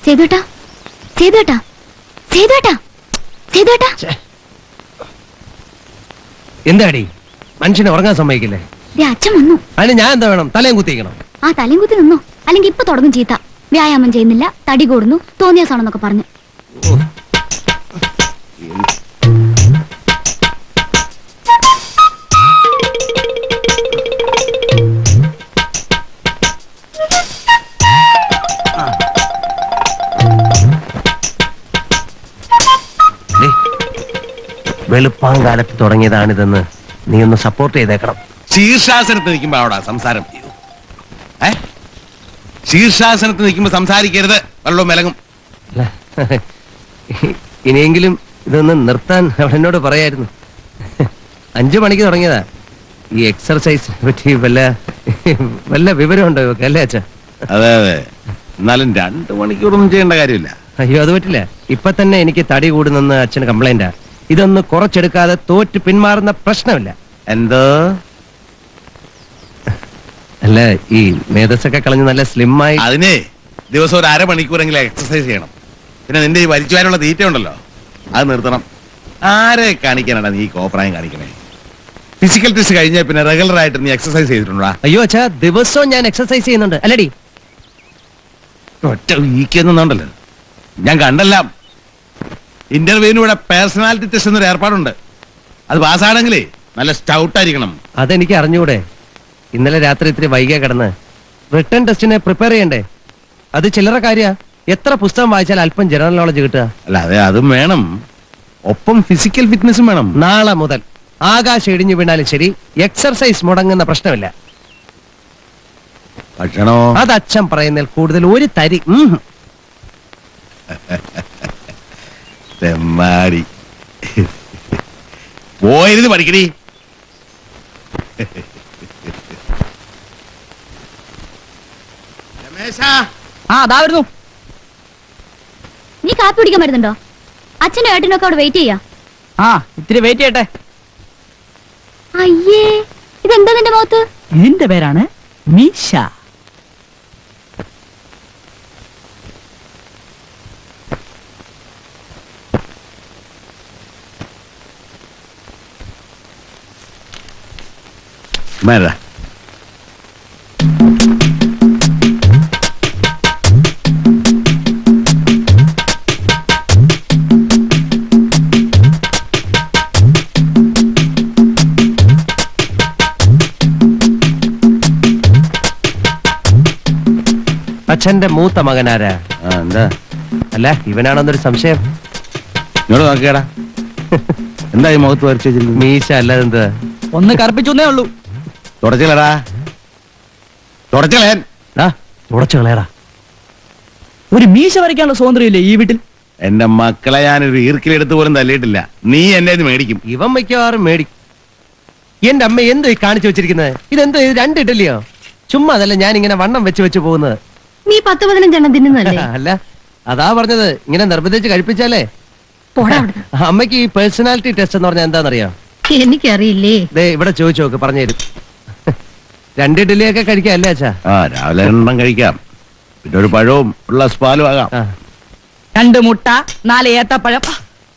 സേതുവേട്ടാ, സേതുവേട്ടാ, സേതുവേട്ടാ, സേതുവേട്ടാ. എന്താടി മനുഷ്യനെ ഉറങ്ങാൻ സമ്മതിക്കില്ലേ? അച്ഛൻ വന്നു. അതിന് ഞാൻ എന്താ വേണം? തലയും കുത്തിക്കണം. ആ തലയും കുത്തി നിന്നോ, അല്ലെങ്കിൽ ഇപ്പൊ തുടങ്ങും ചീത്ത. വ്യായാമം ചെയ്യുന്നില്ല, തടി കൂടുന്നു, തോന്നിയാസാണെന്നൊക്കെ പറഞ്ഞു. വെളുപ്പാങ്കാലത്ത് തുടങ്ങിയതാണിതെന്ന് നീ ഒന്ന് സപ്പോർട്ട് ചെയ്തേക്കണം. ശീർഷാസനത്ത് നിൽക്കുമ്പോ അവിടെ സംസാരം ശീർഷാസനത്ത് നിൽക്കുമ്പോ സംസാരിക്കരുത്, വെള്ളവും മെലങ്ങും. ഇനിയെങ്കിലും ഇതൊന്ന് നിർത്താൻ അവളെന്നോട് പറയായിരുന്നു. 5 മണിക്ക് തുടങ്ങിയതാ. ഈ എക്സർസൈസിനെ പറ്റി വല്ല വിവരമുണ്ടോ ഇവക്ക്? അല്ലേ അച്ഛാ? അതെ അതെ, എന്നാലും 2 മണിക്കൂറൊന്നും ചെയ്യേണ്ട കാര്യമില്ല. അയ്യോ, അത് പറ്റില്ല. ഇപ്പൊ തന്നെ എനിക്ക് തടി കൂടുന്നെന്ന് അച്ഛന് കംപ്ലൈന്റാ. ഇതൊന്ന് കുറച്ചെടുക്കാതെ തോറ്റ് പിന്മാറുന്ന പ്രശ്നമില്ല. എന്തോ? അല്ല, ഈ മേധസ്സൊക്കെ കളഞ്ഞ് നല്ല സ്ലിം ആയി. അതിനെ ദിവസം ഒരു 1/2 മണിക്കൂറെങ്കിലും എക്സസൈസ് ചെയ്യണം. പിന്നെ നിന്റെ ഈ വലിച്ചുവാനുള്ള തീറ്റ ഉണ്ടല്ലോ, അത് നിർത്തണം. ആരെ കാണിക്കാനാണ് നീ കോപ്രായം കാണിക്കണേ? ഫിസിക്കൽ ടെസ്റ്റ് കഴിഞ്ഞാൽ പിന്നെ റെഗുലർ ആയിട്ട് നീ എക്സസൈസ് ചെയ്തിട്ടുണ്ടോ? അയ്യോ അച്ഛാ, ദിവസവും ഞാൻ എക്സസൈസ് ചെയ്യുന്നുണ്ട്. അല്ലടി, ഒറ്റ വീക്കൊന്നുണ്ടല്ലോ, ഞാൻ കണ്ടെല്ലാം. ഇന്റർവ്യൂവിന് ഇവിടെ പേഴ്സണാലിറ്റി ടെസ്റ്റ് എന്നൊരു ഏർപ്പാടുണ്ട്. അത് പാസ്സാണെങ്കിലേ നല്ല സ്റ്റൗട്ട് ആയിരിക്കണം. അതെനിക്ക് അറിഞ്ഞൂടെ? ഇന്നലെ രാത്രി ഇത്തിരി വൈകിയ കിടന്ന് റിട്ടേൺ ടെസ്റ്റിനെ പ്രിപ്പയർ ചെയ്യണ്ടേ? അത് ചില്ലറ കാര്യ. എത്ര പുസ്തകം വായിച്ചാൽ അല്പം ജനറൽ നോളജ് കിട്ടുക? അല്ല, അതെ, അതും വേണം, ഒപ്പം ഫിസിക്കൽ ഫിറ്റ്നസും വേണം. നാളെ മുതൽ ആകാശം ഇടിഞ്ഞു വീണാലും ശരി, എക്സർസൈസ് മുടങ്ങുന്ന പ്രശ്നമില്ല. ഭക്ഷണോ? അത് അച്ഛൻ പറയുന്നതിൽ കൂടുതൽ ഒരു തരി. തെമ്മാടി പോയിരുന്ന് പഠിക്കടി. അതായിരുന്നു. നീ കാപ്പി പിടിക്കാൻ വരുന്നുണ്ടോ? അച്ഛനും ഏട്ടനൊക്കെ അവിടെ വെയിറ്റ് ചെയ്യാ. ഇത്തിരി വെയിറ്റ് ചെയ്യട്ടെ. അയ്യേ, ഇതെന്താ നിന്റെ മുഖത്ത്? നിന്റെ പേരാണ് മീശ. മേരാ അച്ഛന്റെ മൂത്ത മകനാരാ? എന്താ? അല്ല, ഇവനാണെന്നൊരു സംശയം. ഇങ്ങോട്ട് നോക്കിയാടാ, എന്താ ഈ മുഖത്ത് വരച്ചു വെച്ചിരിക്കുന്നത്? മീശ അല്ലാതെ എന്താ? ഒന്ന് കറുപ്പിച്ചേ ഉള്ളൂ. തുടച്ചില്ലടാ, തുടച്ചളയാൻ. തുടച്ചു കളയടാ. ഒരു മീശ വരയ്ക്കാനുള്ള സ്വാതന്ത്ര്യമില്ലേ ഈ വീട്ടിൽ? എന്റെ മക്കളെ ഞാനൊരു ഈർക്കിലെടുത്ത് പോലും തല്ലിയിട്ടില്ല. നീ എന്നെ ഇത് മേടിക്കും. ഇവൻ മിക്കവാറും മേടിക്കും. എന്റെ അമ്മ എന്തോ ഈ കാണിച്ചു വെച്ചിരിക്കുന്നത്? ഇതെന്തോ, ഇത് 2 ഇഡലിയോ? ചുമ്മാ അതല്ല ഞാൻ ഇങ്ങനെ വണ്ണം വെച്ച് പോകുന്നത്. നീ 10-15 എണ്ണം തിന്നുന്നല്ലേ? അല്ല, അതാ പറഞ്ഞത്, ഇങ്ങനെ നിർബന്ധിച്ച് കഴിപ്പിച്ചാലേ. അമ്മയ്ക്ക് ഈ പേഴ്സണാലിറ്റി ടെസ്റ്റ് എന്ന് പറഞ്ഞാൽ എന്താണെന്നറിയാം? എനിക്കറിയില്ലേ. ഇവിടെ ചോദിച്ചു നോക്ക്, പറഞ്ഞുതരും. 2 ഇഡലിയൊക്കെ കഴിക്കാം അല്ലേ അച്ഛാ? രാവിലെ 2 കഴിക്കാം, പിന്നെ ഒരു പഴവും ഉള്ള പാലും ആകാം. 2 മുട്ട, 4 ഏത്തപ്പഴം.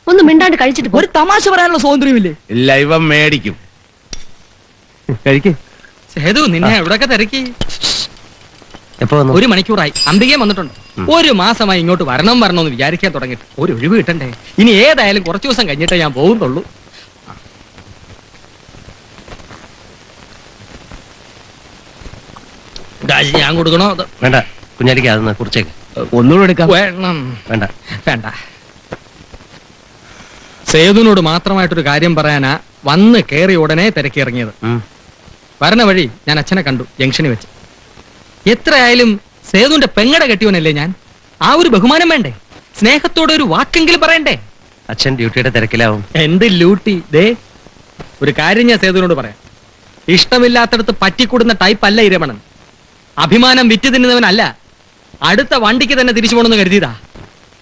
ഒന്ന് മിണ്ടാണ്ട് കഴിച്ചിട്ട് ഒരു തമാശ പറയാനുള്ള സ്വാതന്ത്ര്യമില്ലേ? ഇല്ല, ഇവൻ മേടിക്കും. കഴിക്ക്. സേതു, നിന്നെ എവിടെയൊക്കെ തിരക്കി? എപ്പോ വന്നു? 1 മണിക്കൂറായി. അന്തികയും വന്നിട്ടുണ്ട്. 1 മാസമായി ഇങ്ങോട്ട് വരണമെന്ന് വിചാരിക്കാൻ തുടങ്ങിയിട്ട് ഒരു ഒഴിവ് കിട്ടണ്ടേ? ഇനി ഏതായാലും കുറച്ചു ദിവസം കഴിഞ്ഞിട്ടേ ഞാൻ പോകുന്നുള്ളൂ. ഞാൻ കൊടുക്കണോ? വേണ്ട, കുഞ്ഞാലിക്ക് അതൊന്ന് കുറിച്ചേക്ക്. ഒന്നുകൂടെ എടുക്കാം. വേണം. വേണ്ട വേണ്ട. സേതുവിനോട് മാത്രമായിട്ടൊരു കാര്യം പറയാനാ വന്ന് കയറി ഉടനെ തിരക്കി ഇറങ്ങിയത്. വരണ വഴി ഞാൻ അച്ഛനെ കണ്ടു ജംഗ്ഷനിൽ വെച്ച്. എത്രയായാലും സേതുവിന്റെ പെങ്ങടെ കെട്ടിയോനല്ലേ ഞാൻ. ആ ഒരു ബഹുമാനം വേണ്ടേ? സ്നേഹത്തോടെ ഒരു വാക്കെങ്കിലും പറയണ്ടേ? അച്ഛൻ ഡ്യൂട്ടിയുടെ തിരക്കിലാവും. എന്ത് ലൂട്ടി? ദേ, ഒരു കാര്യം ഞാൻ സേതുവിനോട് പറയാം. ഇഷ്ടമില്ലാത്തടത്ത് പറ്റിക്കൂടുന്ന ടൈപ്പ് അല്ല ഈ രമണൻ. അഭിമാനം വിറ്റ് തിന്നുന്നവനല്ല. അടുത്ത വണ്ടിക്ക് തന്നെ തിരിച്ചു പോകണമെന്ന് കരുതിയതാ.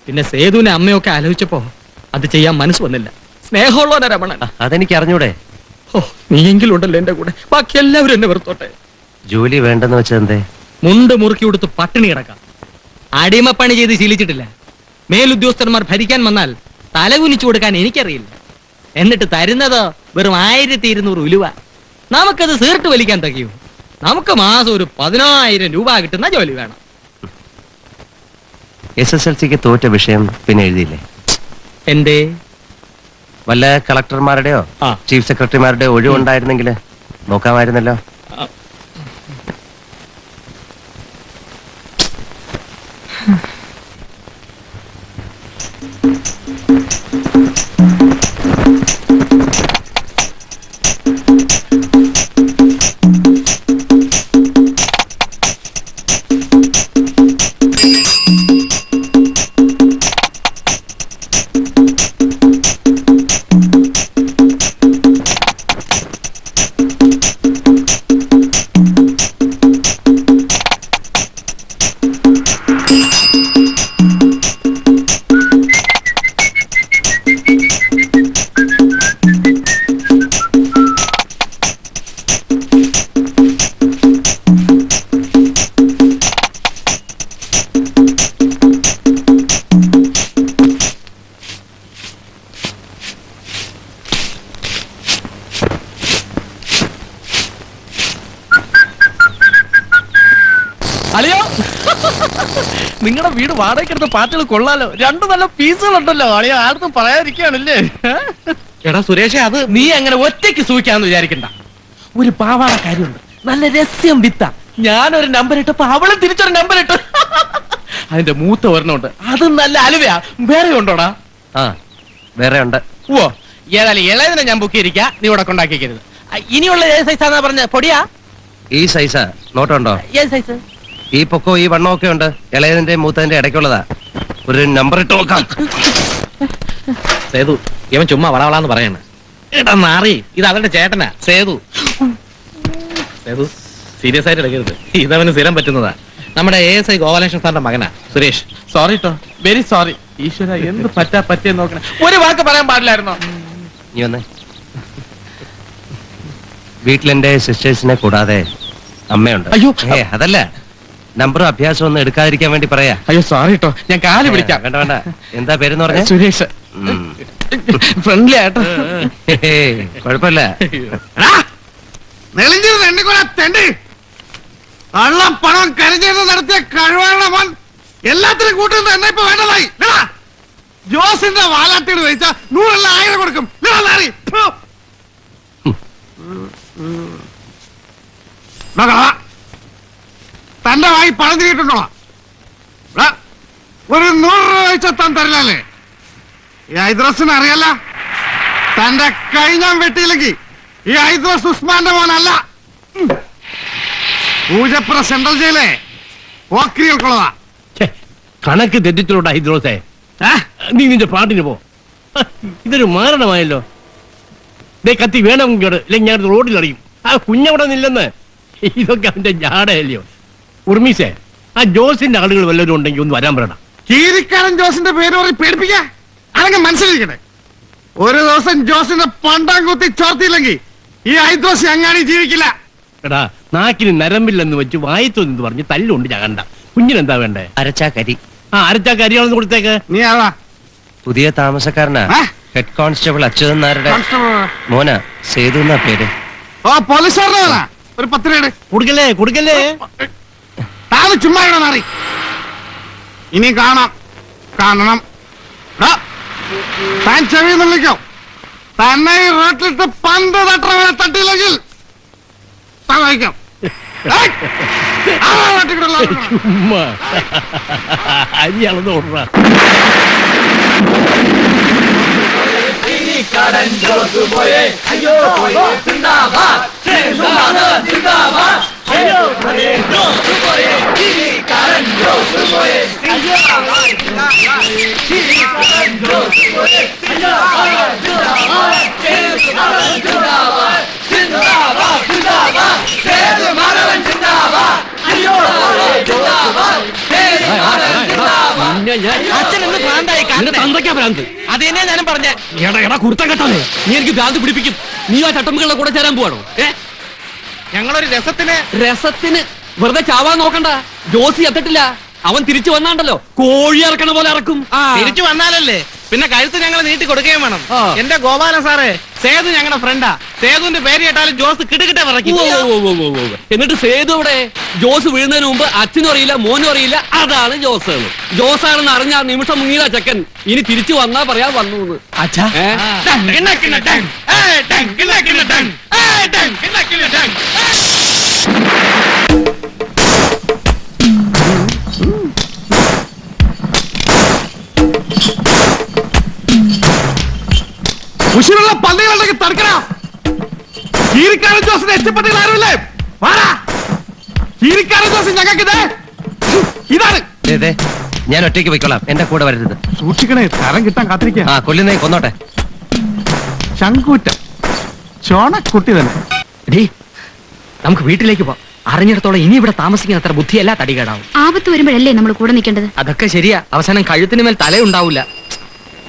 പിന്നെ സേതുവിനെ അമ്മയൊക്കെ ആലോചിച്ചപ്പോ അത് ചെയ്യാൻ മനസ്സ് വന്നില്ല. സ്നേഹമുള്ളവനാ രമണൻ. അതെനിക്ക് അറിഞ്ഞൂടെ? ഓ, നീയെങ്കിലും ഉണ്ടല്ലോ എന്റെ കൂടെ. ബാക്കി എല്ലാവരും എന്നെ വെറുത്തോട്ടെ. ജോലി വേണ്ടെന്ന് വെച്ചെന്തേ? മുണ്ട് മുറുക്കി കൊടുത്ത് പട്ടിണി കിടക്കാം. അടിമപ്പണി ചെയ്ത് ശീലിച്ചിട്ടില്ല. മേലുദ്യോഗസ്ഥന്മാർ ഭരിക്കാൻ വന്നാൽ തലകുനിച്ചു കൊടുക്കാൻ എനിക്കറിയില്ല. എന്നിട്ട് തരുന്നതോ വെറും 1200 ഉലുവ. നമുക്കത് സീർട്ട് വലിക്കാൻ തകയൂ. നമുക്ക് മാസം ഒരു 10,000 രൂപ കിട്ടുന്ന ജോലി വേണം. SSLCക്ക് തോറ്റ വിഷയം പിന്നെ എഴുതിയില്ലേ? എന്തേ? വല്ല കളക്ടർമാരുടെയോ ആ. ചീഫ് സെക്രട്ടറിമാരുടെയോ ഒഴിവുണ്ടായിരുന്നെങ്കിൽ നോക്കാമായിരുന്നല്ലോ. അളിയോ, നിങ്ങളുടെ വീട് വാടകയ്ക്കെടുത്ത പാട്ടുകൾ കൊള്ളാലോ. 2 നല്ല പീസുകൾ ഉണ്ടല്ലോ. അളിയോ ആർക്കും പറയാതിരിക്കുകയാണല്ലേ. എടാ സുരേഷേ, അത് നീ അങ്ങനെ ഒറ്റയ്ക്ക് സൂഹിക്കാന്ന് വിചാരിക്കണ്ട. ഒരു പാവാട കാര്യമുണ്ട്, നല്ല രസ്യം വിത്ത. ഞാനൊരു നമ്പർ ഇട്ടപ്പോ അവളും തിരിച്ചൊരു നമ്പർ ഇട്ടു. അതിന്റെ മൂത്ത ഒരെണ്ണമുണ്ട്, അത് നല്ല അലുവയാ. വേറെ ഉണ്ടോടാ? ആ, വേറെ ഉണ്ട്. ഓ, ഏതായാലും ഇളയതിനെ ഞാൻ ബുക്ക് ചെയ്തിരിക്കാ. നീ ഇവിടെ കൊണ്ടാക്കിക്കരുത്. ഇനിയുള്ള ഏത് സൈസാന്നാ പറഞ്ഞ? പൊടിയാ? ഈ സൈസാ. നോട്ടുണ്ടോ? ഏത് സൈസ്? ഈ പൊക്കോ ഈ വണ്ണോ ഒക്കെ ഉണ്ട്. ഇളയതിന്റെ മൂത്തതിന്റെ ഇടയ്ക്കുള്ളതാ. ഒരു നമ്പർ ഇട്ട് നോക്കാം. സേതു, ഇവൻ ചുമ്മാ വളവളാന്ന് പറയാണ്. എടാ നാറി, ഇത് അവരുടെ ചേട്ടനാ സേതു. സേതു, സീരിയസ് ആയിട്ട് എടുക്കരുത്. ഇതവന് സ്ഥിരം പറ്റുന്നതാ. നമ്മുടെ ASI ഗോപാലകൃഷ്ണൻ സാറിന്റെ മകനാ സുരേഷ്. സോറി ട്ടോ, വെരി സോറി. ഈശ്വര, എന്ത് പറ്റിയെന്ന് നോക്കണേ. ഒരു വാക്ക് പറയാൻ പാടില്ലായിരുന്നോ? നീ വന്നേ. വീട്ടിലെന്റെ സിസ്റ്റേഴ്സിനെ കൂടാതെ അമ്മയുണ്ട്. അയ്യോ. അതല്ല, നമ്പറും അഭ്യാസം ഒന്നും എടുക്കാതിരിക്കാൻ വേണ്ടി പറയാ. അയ്യോ സോറി ട്ടോ, ഞാൻ കാല് പിടിക്കാം. വേണ്ട വേണ്ട. എന്താ പേരെന്ന് പറഞ്ഞ? സുരേഷ്. ഫ്രണ്ട്ലി ആട്ടോ. കുഴപ്പമില്ല. പണം കരുതേന്ന് നടത്തിയ കഴിവാണ് മോൻ. എല്ലാത്തിനും കൂട്ടുന്നത് എന്നെ ഇപ്പൊ വേണ്ടതായി. ജോസിന്റെ വാലാട്ടിയോട് ചോദിച്ചാ 100 1000 കൊടുക്കും. തന്റെ വായി പണം തിരിയിട്ടുണ്ടോളാം. ഒരു 100 രൂപ വെച്ചാൽ താൻ തരില്ലല്ലേ? ഈ ഹൈദ്രസിന് അറിയല്ല. തന്റെ കൈ ഞാൻ വെട്ടിയില്ലെങ്കിൽ ഈ ഹൈദ്രസ് ഉസ്മാന്റെ മോനല്ല. പൂജപ്പുറ സെൻട്രൽ ജയിലെ ഓക്രികൾക്കുള്ളതാ. കണക്ക് തെറ്റിച്ചിട്ടുണ്ട് ഹൈദ്രോസേ. നീ നിന്റെ പാട്ടിന് പോ. ഇതൊരു മാരണമായല്ലോ. കത്തി വേണമെങ്കിൽ അല്ലെങ്കിൽ ഞാൻ റോഡിൽ അറിയും. ആ കുഞ്ഞവിടെ നില്ലെന്ന്. ഇതൊക്കെ അവന്റെ ജാടയല്ലയോ. ഉർമീസേ, ആ ജോസിന്റെ ആളുകൾ വല്ലവരും ഉണ്ടെങ്കിൽ ഒന്ന് വരാൻ പറയണം. കീരിക്കാരൻ ജോസിന്റെ പേര് പറഞ്ഞ് പേടിപ്പിക്ക. അതങ്ങ് മനസ്സിലിരിക്കട്ടെ. ഒരു ദിവസം ജോസിന്റെ പണ്ടാം കുത്തി ചോർത്തിയില്ലെങ്കിൽ ഈ ഹൈദ്രോസ് അങ്ങാടി ജീവിക്കില്ല. എടാ, നാക്കിന് നരമ്പില്ലെന്ന് വെച്ച് വായിത്തൊന്ന് പറഞ്ഞ് തല്ലുണ്ട് ചകണ്ട. കുഞ്ഞിനെന്താ വേണ്ടേ? അരച്ചാ കരി. ആ, അരച്ചാ കരിയാണെന്ന് കൊടുത്തേക്ക്. നീ ആളാ? പുതിയ താമസക്കാരനാ. ഹെഡ് കോൺസ്റ്റബിൾ അച്യുതൻ നായരുടെ മോനാ. സേതു എന്നാ പേര്. ഓ, പോലീസുകാരനാ. ഒരു 10 രൂപ കൊടുക്കല്ലേ കൊടുക്കല്ലേ. താന് ചുമ്മാ മാറി. ഇനി കാണണം. താൻ ചെവി നിളിക്കോ. തന്നെ ഈ റോട്ടിലിട്ട് പന്ത് തട്ടവനെ തട്ടിയില്ലെങ്കിൽ താൻ വായിക്കാം. ചുമ്മാ അരി അളന്ന് ഓടുക. അതെന്നെ ഞാനും പറഞ്ഞേ. കുർത്ത കെട്ടാതെ നീ എനിക്ക് ഭ്രാന്ത് പിടിപ്പിക്കും. നീ ആ ചട്ടമ്പികളുടെ കൂടെ ചേരാൻ പോവാണോ? ഞങ്ങളൊരു രസത്തിന് രസത്തിന് വെറുതെ ചാവാൻ നോക്കണ്ട. ജോസി എത്തിട്ടില്ല. അവൻ തിരിച്ചു വന്നാണ്ടല്ലോ കോഴി ഇറക്കണ പോലെ ഇറക്കും. തിരിച്ചു വന്നാലല്ലേ പിന്നെ കഴുത്ത് ഞങ്ങൾ നീട്ടി കൊടുക്കുകയും വേണം. എന്റെ ഗോപാല സാറേ, സേതു ഞങ്ങളുടെ ഫ്രണ്ടാ. സേതുവിന്റെ പേര് കേട്ടാലും ജോസ് കിടുകിട്ട പറയും. എന്നിട്ട് സേതു ഇവിടെ ജോസ് വീഴുന്നതിന് മുമ്പ് അച്ഛനും അറിയില്ല മോനും അറിയില്ല അതാണ് ജോസ്. ജോസാണെന്ന് അറിഞ്ഞ നിമിഷം മുങ്ങിയ ചെക്കൻ ഇനി തിരിച്ചു വന്നാ പറയാ വന്നു. അച്ഛാ ഉശിരുള്ള പള്ളികളുണ്ടെങ്കിൽ തടുക്കണ. കീരിക്കാരൻ ജോസിന് എത്തിപ്പെട്ടില്ല ആരുമില്ലേ? കീരിക്കാരൻ ജോസ് ഞങ്ങൾക്ക് ഇതാണ്. ഞാൻ ഒറ്റയ്ക്ക് പോയിക്കോളാം, എന്റെ കൂടെ വരരുത്. സൂക്ഷിക്കണേ, തരം കിട്ടാൻ കാത്തിരിക്കുക. ആ കൊല്ലുന്നേ കൊന്നോട്ടെ. ശങ്കൂറ്റം ചോണക്കുട്ടി തന്നെ. നമുക്ക് വീട്ടിലേക്ക് പോവാം. അറിഞ്ഞിടത്തോളം ഇനി ഇവിടെ താമസിക്കുന്ന അത്ര ബുദ്ധിയല്ല തടികേടാവും. ആപത്ത് വരുമ്പോഴല്ലേ നമ്മൾ കൂടെ നിൽക്കേണ്ടത്. അതൊക്കെ ശരിയാ. അവസാനം കഴുത്തിന് മേൽ തലയുണ്ടാവില്ല.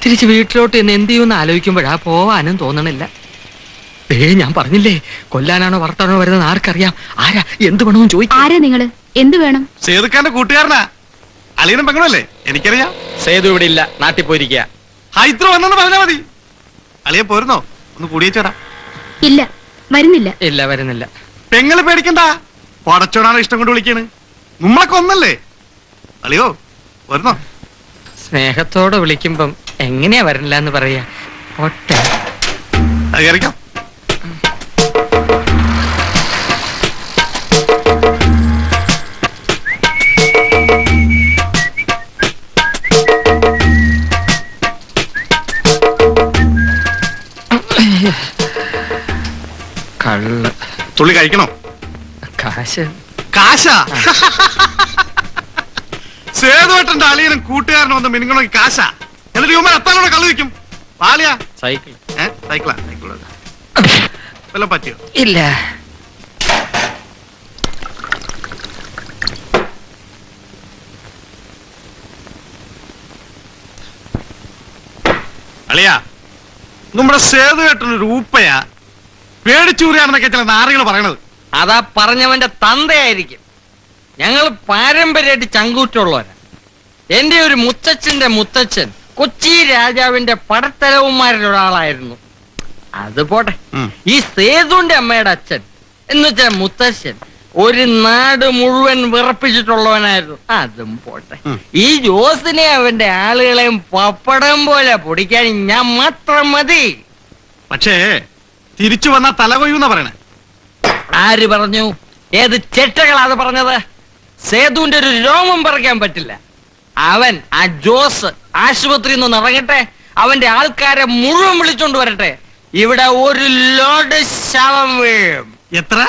തിരിച്ച് വീട്ടിലോട്ട് എന്ന് എന്ത് ചെയ്യുമെന്ന് ആലോചിക്കുമ്പോഴാ പോവാനും തോന്നണില്ല. ഞാൻ പറഞ്ഞില്ലേ, കൊല്ലാനാണോ വർത്താനോ വരുന്നത് ആർക്കറിയാം. ആരാ എന്ത് വേണമെന്ന് ചോദിക്കും. ആരാ നിങ്ങള്? എന്ത് വേണം? സേതുക്കാരന്റെ കൂട്ടുകാരനാ. അളിയനും പെങ്ങളല്ലേ? എനിക്കറിയാം. സേതു ഇവിടെ ഇല്ല, നാട്ടിൽ പോയിരിക്കുക. ഹൈദ്രോ വന്നെന്ന് പറഞ്ഞാ മതി. അളിയെ പോരുന്നോ? ഒന്ന് കൂടിയേച്ചേടാ. ഇല്ല, വരുന്നില്ല. ഇല്ല, വരുന്നില്ല. പെങ്ങള് പേടിക്കണ്ട, പടച്ചോടാണ് ഇഷ്ടം കൊണ്ട് വിളിക്കാണ്. നമ്മളൊക്കെ ഒന്നല്ലേ? അളിയോ വരുന്നോ? സ്നേഹത്തോടെ വിളിക്കുമ്പം എങ്ങനെയാ വരണില്ല എന്ന് പറയാ. ഒറ്റ കയറിക്കാം. കള്ള് തുള്ളി കഴിക്കണോ? കാശ് കാശാ? സേതുവേട്ടന്റെ അളിയനും കൂട്ടുകാരനും ഒന്ന് മിനുങ്ങണമെങ്കിൽ കാശാ. എന്നിട്ട് ഇവന്മാർ എത്താനോടെ കള്ളു വയ്ക്കും. പാലിയാ? സൈക്കിൾ. സൈക്കിളാ? വല്ലതും പറ്റിയോ? ഇല്ല. അളിയാ, നമ്മുടെ സേതുവേട്ടനൊരു ഊപ്പയാ, പേടിച്ചൂറിയാണെന്നൊക്കെ ചില നാറികൾ പറയണത്. അതാ പറഞ്ഞവന്റെ തന്തയായിരിക്കും. ഞങ്ങൾ പാരമ്പര്യമായിട്ട് ചങ്കൂറ്റുള്ളവരാ. എന്റെ ഒരു മുത്തച്ഛന്റെ മുത്തച്ഛൻ കൊച്ചി രാജാവിന്റെ പടത്തലവന്മാരിൽ ഒരാളായിരുന്നു. അത് പോട്ടെ. ഈ സേതുവിന്റെ അമ്മയുടെ അച്ഛൻ എന്നുവെച്ചാ മുത്തച്ഛൻ ഒരു നാട് മുഴുവൻ വിറപ്പിച്ചിട്ടുള്ളവനായിരുന്നു. അതും പോട്ടെ. ഈ ജോസിനെ അവന്റെ ആളുകളെയും പപ്പടം പോലെ പൊടിക്കാൻ ഞാൻ മാത്രം മതി. പക്ഷേ തിരിച്ചു വന്ന തലകൊയ്യൂന്നാ പറയണേ. ആര് പറഞ്ഞു? ഏത് ചെറ്റകളാ അത് പറഞ്ഞത്? സേതുവിന്റെ ഒരു രോമം പറിക്കാൻ പറ്റില്ല. അവൻ ആ ജോസ് ആശുപത്രിയിൽ നിന്ന് ഇറങ്ങട്ടെ, അവന്റെ ആൾക്കാരെ മുഴുവൻ വിളിച്ചോണ്ട് വരട്ടെ. ഇവിടെ ഒരു ലോഡ് ശവം വീഴും. എത്ര?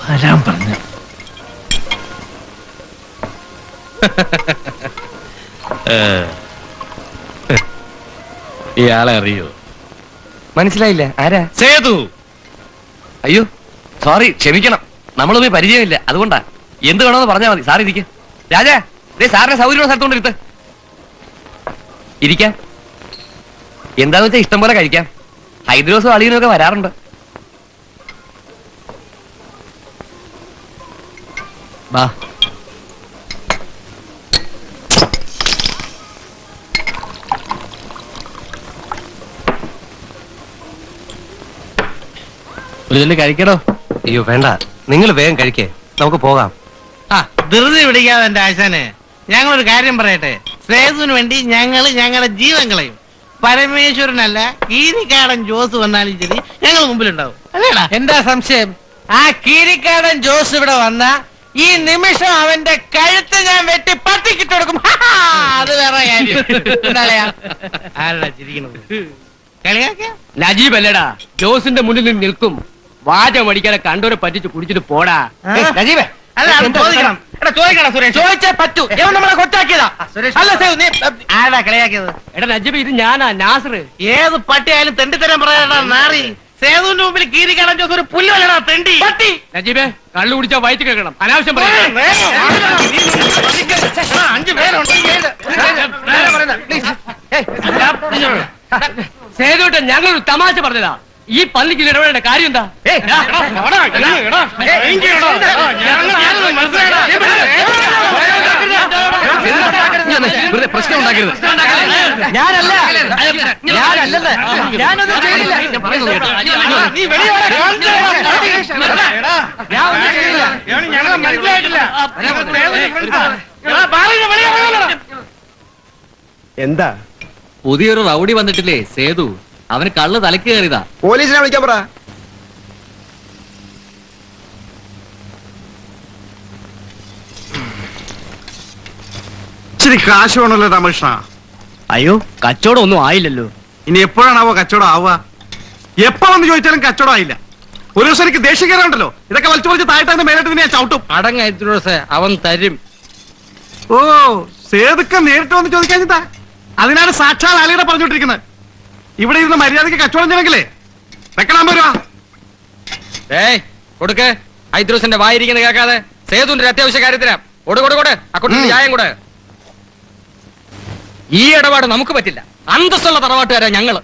വരാൻ പറഞ്ഞ ഇയാളെ അറിയോ? മനസ്സിലായില്ല. ആരാ? സേതു. അയ്യോ സോറി, ക്ഷമിക്കണം, നമ്മളുമായി പരിചയമില്ല, അതുകൊണ്ടാ. എന്ത് വേണമെന്ന് പറഞ്ഞാൽ മതി. സാർ ഇരിക്ക. രാജാ, സാറിന്റെ സൗകര്യമുള്ള സ്ഥലത്തോണ്ട് ഇരുത്ത്. ഇരിക്കാം. എന്താന്ന് വെച്ചാൽ ഇഷ്ടം പോലെ കഴിക്കാം. ഹൈദ്രോസും അളിയനും ഒക്കെ വരാറുണ്ട്. വാ. ഒരു തന്നെ കഴിക്കണോ? അയ്യോ വേണ്ട, നിങ്ങൾ വേഗം കഴിക്കേ, നമുക്ക് പോകാം. ധൃതി പിടിക്കാതെ എന്റെ ആശാനെ, ഞങ്ങളൊരു കാര്യം പറയട്ടെ. സേതുവിന് വേണ്ടി ഞങ്ങൾ ഞങ്ങളുടെ ജീവൻ കളയും. പരമേശ്വരനല്ല കീരിക്കാടൻ ജോസ് വന്നാലും ശരി ഞങ്ങൾ മുമ്പിലുണ്ടാവും. അല്ലേടാ? എന്താ സംശയം? ആ കീരിക്കാടൻ ജോസ് ഇവിടെ വന്ന ഈ നിമിഷം അവന്റെ കഴുത്ത് ഞാൻ വെട്ടി പട്ടിക്കിട്ട് കൊടുക്കും. അത് വേറെ കാര്യം. ആരടാ ചിരിക്കണത്? കളിയാക്കിയ നജീബ് അല്ലടാ, ജോസിന്റെ മുന്നിൽ നിന്ന് നിൽക്കും. വാചം അടിക്കാതെ കണ്ടോരെ പറ്റിച്ച് കുടിച്ചിട്ട് പോടാ. നജീബേ, ചോദിക്കണം സുരേഷ്, ചോദിച്ചേ പറ്റൂ. നമ്മളെ കൊച്ചാക്കിയതാ അല്ല സേതു, നീ ആരാ കളിയാക്കിയത്? എടാ നജീബ്, ഇത് ഞാനാ നാസർ. ഏത് പട്ടിയായാലും തെണ്ടിത്തരം പറയാനാ നാറി. സേതുവിന്റെ മുമ്പിൽ കീരിക്കാടൻ ജോസ് ഒരു പുല്ലുവല്ലടാ തെണ്ടി പട്ടി. നജീബേ, കള്ളു കുടിച്ചാ വയറ്റ് കേൾക്കണം, അനാവശ്യം പറയാം. 5 പേരുണ്ട്. സേതുട്ടൻ, ഞങ്ങളൊരു തമാശ പറഞ്ഞതാ. ഈ പള്ളിക്ക് ഇടപെടേണ്ട കാര്യം എന്താ? വെറുതെ പ്രശ്നം ഉണ്ടാക്കരുത്. ഞാനല്ല ഞാനല്ലെന്ന് ഞാനൊന്നും ചെയ്യില്ല. നീ എന്താ പുതിയൊരു റൗഡി വന്നിട്ടില്ലേ സേതു, അവന് കള്ള് തലക്ക് കയറിയതാ. പോലീസിനെ വിളിക്കാൻ പറ. ഇച്ചിരി കാശ് വേണമല്ലോ രാമകൃഷ്ണ. അയ്യോ കച്ചവടം ഒന്നും ആയില്ലല്ലോ. ഇനി എപ്പോഴാണാവോ കച്ചവടം ആവുക? എപ്പോ വന്ന് ചോദിച്ചാലും കച്ചവടം ആയില്ല. ഒരു ദിവസം എനിക്ക് ദേഷ്യം കയറാണ്ടല്ലോ. ഇതൊക്കെ വലിച്ചു വലിച്ച് താഴ്ത്താൻ മേലോട്ട് ഞാൻ ചവിട്ടും. അടങ്ങ അവൻ തരും. ഓ, സേതുക്ക നേരിട്ട് വന്ന് ചോദിക്കാഞ്ഞിട്ടാ? അതിനാണ് സാക്ഷാൽ ആലിയുടെ പറഞ്ഞോണ്ടിരിക്കുന്നത്. ഇവിടെ ഇരുന്ന് മര്യാദയ്ക്ക് കച്ചവടം ചെയ്യണമെങ്കിലേ വെക്കണം വരുവാ. ഏയ് കൊടുക്ക്. ഹൈദ്രോസിന്റെ വായിരിക്കുന്നത് കേൾക്കാതെ സേതുവിന്റെ ഒരു അത്യാവശ്യ കാര്യത്തിനാ. കൊടു അക്കൗണ്ടിൽ ചായം കൂടെ. ഈ ഇടപാട് നമുക്ക് പറ്റില്ല. അന്തസ്സുള്ള തറവാട്ടുകാരാ ഞങ്ങള്.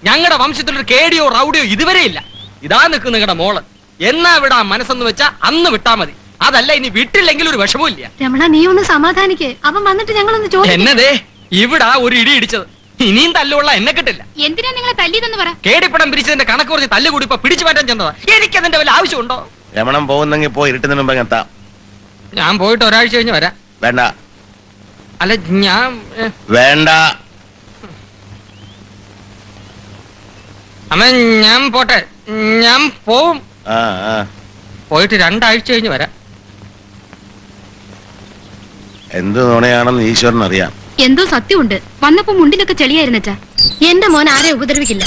ഞങ്ങളുടെ വംശത്തിലൊരു കേടിയോ റൗഡിയോ ഇതുവരെ ഇല്ല. ഇതാ നിൽക്കും നിങ്ങളുടെ മോള്. എന്നാ വിടാ മനസ്സെന്ന് വെച്ചാ അന്ന് വിട്ടാ മതി. അതല്ല ഇനി വിട്ടില്ലെങ്കിൽ ഒരു വിഷമവും ഇല്ല. രമണ, നീ ഒന്ന് സമാധാനിക്കേ. അവൻ വന്നിട്ട് ഞങ്ങളൊന്ന് എന്നതേ ഇവിടാ ഒരു ഇടി ഇടിച്ചത്. ഇനിയും തല്ലുള്ള എന്നെ കിട്ടില്ല. എന്തിനാ നിങ്ങളെ തല്ലിയതെന്ന് പറ. കേടിപ്പടം പിരിച്ചതിന്റെ കണക്ക് കുറച്ച് തല്ല് കൂടി ഇപ്പൊ പിടിച്ചു മാറ്റാൻ ചെന്നതാ. എനിക്കതിന്റെ വല്ല ആവശ്യമുണ്ടോ? രമണം പോകുന്നെങ്കിൽ പോയി ഇരുട്ടുന്നതിന് മുമ്പ് എത്താം. ഞാൻ പോയിട്ട് ഒരാഴ്ച കഴിഞ്ഞ് വരാം. വേണ്ട അല്ല ഞാൻ വേണ്ട. അമ്മ ഞാൻ പോട്ടെ. ഞാൻ പോവും. ആ ആ പോയിട്ട് 2 ആഴ്ച കഴിഞ്ഞ് വരാം. എന്ത് നുണയാണെന്ന് ഈശ്വരൻ അറിയാം. എന്തോ സത്യമുണ്ട്. വന്നപ്പോ മുണ്ടിലൊക്കെ ചെളിയായിരുന്നച്ചാ. എന്റെ മോൻ ആരെ ഉപദ്രവിക്കില്ല.